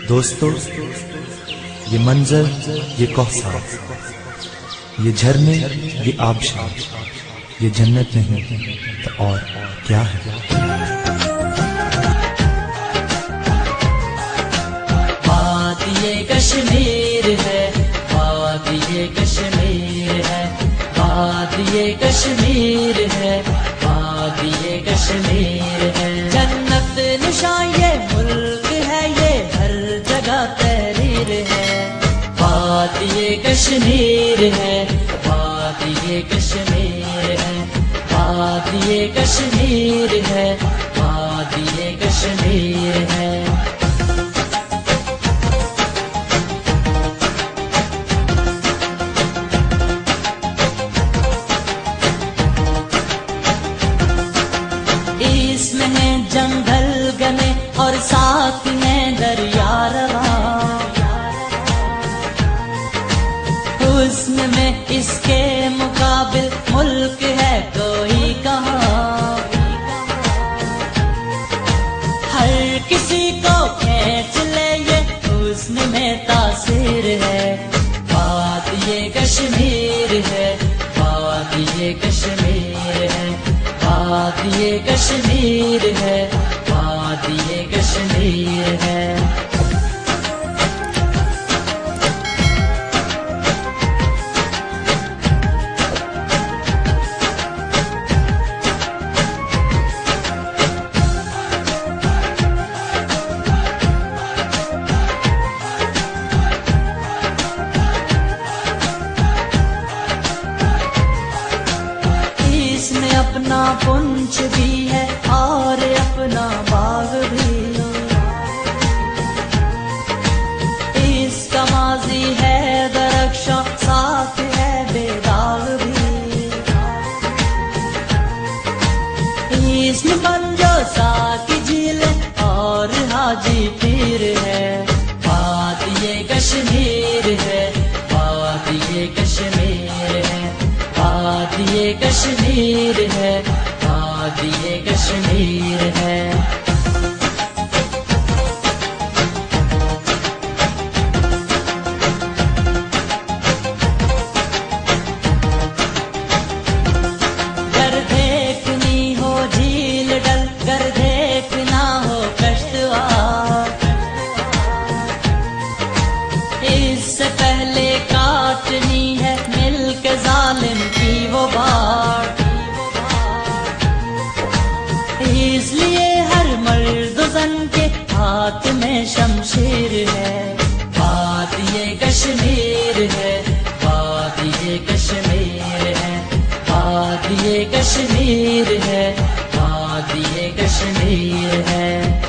دوستو، یہ منظر، یہ کوثر، یہ جھرنے، یہ آبشار، یہ جنت نہیں تو اور کیا ہے؟ وادی کشمیر ہے، وادی کشمیر ہے، وادی کشمیر ہے، وادی کشمیر ہے۔ جنت نشاں یہ ملک ہے، یہ ہر جگہ تحریر ہے۔ وادی کشمیر ہے، وادی کشمیر ہے، وادی کشمیر ہے، وادی کشمیر ہے۔ اس میں ہے جنگل گنے اور ساتھ میں دریا رواں، حسن میں اس کے مقابل ملک ہے کوئی کہاں۔ ہر کسی کو کھینچ لے یہ حسن میں تاثیر ہے۔ وادی کشمیر ہے، وادی کشمیر ہے، وادی کشمیر ہے، وادی کشمیر ہے۔ اس میں اپنا پنچ بھی ہے اور اپنا باغ بھی، اس کا ماضی ہے درخشاں، ساتھ ہے بے داغ بھی۔ اس میں بنجوسا کی جھیل اور حاجی پیر ہے۔ وادی کشمیر ہے، وادی کشمیر ہے، وادی کشمیر ہے، وادی کشمیر ہے۔ گر دیکھنی ہو جھیل ڈل، گر دیکھنا ہو کشتواڑ، اس سے پہلے کاٹنی ہے مل کے ظالم کی وہ باڑ۔ اس لیے ہر مرد و زن کے ہاتھ میں شمشیر ہے۔ وادی کشمیر ہے، وادی کشمیر ہے، وادی کشمیر ہے، وادی کشمیر ہے۔